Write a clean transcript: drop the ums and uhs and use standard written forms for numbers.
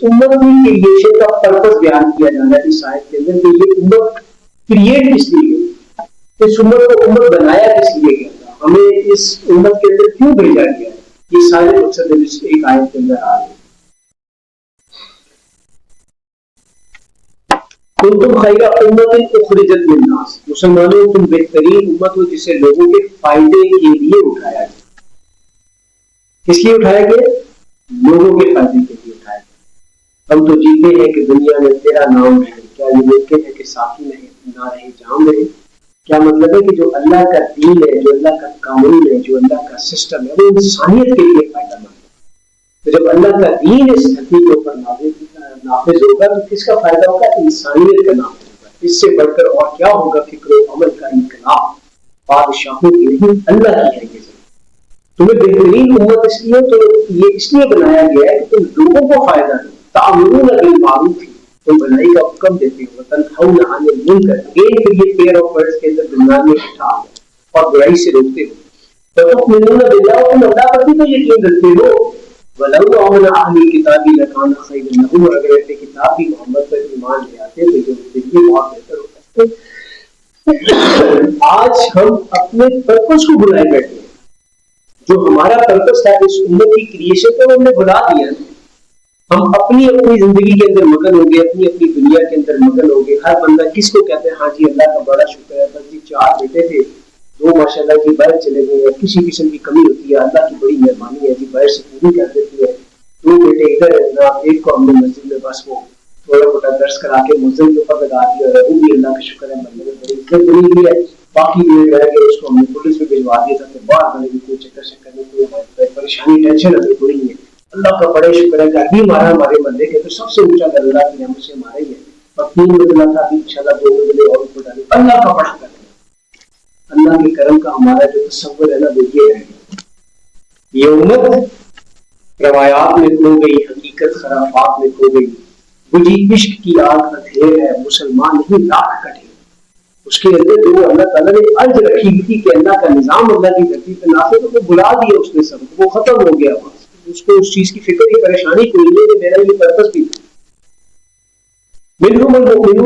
امت کی کریشن کا پرپس بیان کیا جا رہا ہے اس آیت کے اندر کہ یہ امت کریٹ کس لیے گئی, اس امت کو امت بنایا کس لیے گیا تھا, ہمیں اس امت کے اندر کیوں بھیجا گیا ہے, یہ سارے مقصد اس ایک آیت کے اندر آ رہے ہیں. تم خیر امت اخرجت للناس, مسلمانوں تم بہترین امت ہو جسے لوگوں کے فائدے کے لیے اٹھایا گیا. کس لیے اٹھایا گیا؟ لوگوں کے فائدے کے لیے اٹھایا گیا. ہم تو جیتے ہیں کہ دنیا میں تیرا نام ہے, کیا یہ ممکن ہے کہ ساتھی نہ رہے جام رہے؟ کیا مطلب ہے کہ جو اللہ کا دین ہے, جو اللہ کا قانون ہے, جو اللہ کا سسٹم ہے, وہ انسانیت کے لیے فائدہ مند ہے. تو جب اللہ کا دین اس دھرتی کے اوپر نافذ ہوگا تو کس کا فائدہ ہوگا؟ انسانیت کا نافذ ہوگا. اس سے بڑھ کر اور کیا ہوگا؟ فکر و عمل کا انقلاب. بادشاہوں کی نہیں, اللہ کی ہے یہ. تمہیں بہترین امت اس لیے تو یہ اس لیے بنایا گیا ہے کہ تم لوگوں کو فائدہ دو. تعمرون بالمعروف, تم بھلائی کا حکم دیتے ہو, تنہون عن المنکر, پھر یہ پیر اور فرض کے اندر درمیان میں اٹھا اور برائی سے روکتے ہو. تؤمنون باللہ, تم اللہ پر بھی تو یقین رکھتے ہو. ولو آمن اہل الکتاب لکان خیرا لہم, اور اگر اہل کتاب بھی محمد پر ایمان لے آتے تو جو ان کے لیے بہت بہتر ہوتا. آج ہم اپنے پرپس کو بلائے بیٹھے ہیں. جو ہمارا پرپس تھا اس امت کی کریشن کو ہم نے بلا دیا. ہم اپنی زندگی کے اندر مگن ہو گئے, اپنی دنیا کے اندر مگن ہو گئے. ہر بندہ کس کو کہتے ہیں؟ ہاں جی اللہ کا بڑا شکر ہے, بس جی 4 بیٹے تھے, 2 ماشاءاللہ جی باہر چلے گئے, کسی قسم کی کمی ہوتی ہے اللہ کی بڑی مہربانی ہے جی, باہر سے پوری کر دیتی ہے. 2 بیٹے ادھر ہے جناب, ایک کو ہم نے مسجد میں بس وہ تھوڑا موٹا درس کرا کے مسجد کے اوپر لگا دیا ہے, وہ بھی اللہ کا شکر ہے, بندے میں بڑی عزت بنی ہوئی ہے. باقی جو رہ گئے اس کو ہم نے پولیس میں بھجوا دیا تھا کہ باہر بنے کوئی چکر شکر نہیں, کوئی پریشانی ٹینشن ابھی کوئی نہیں ہے. اللہ کا بڑے شکر ہے کہ ابھی ہمارے بندے کے تو سب سے اونچا در اللہ کی رحمت سے ہمارا ہی ہے. اور 3 مدلہ تھا, ابھی انشاءاللہ 2 مدلے اور اوپر ڈالے. اللہ کا بڑا کرم, اللہ کے کرم کا ہمارا جو تصور ہے نا وہ یہ ہے. یہ امت روایات میں کھو گئی, حقیقت خرافات میں کھو گئی. بجھی عشق کی آگ اندھیر ہے, مسلمان نہیں لاکھ کٹے. اس کے اندر جو اللہ تعالیٰ نے عرض رکھی تھی کہ اللہ کا نظام اللہ کی دھرتی پہ نافذ, وہ بلا دیا اس نے سب, وہ ختم ہو گیا. اس کو اس چیز کی فکر کی پریشانی کوئی نہیں کہ میرا یہ پرپس بھی تھا. منہم المؤمنون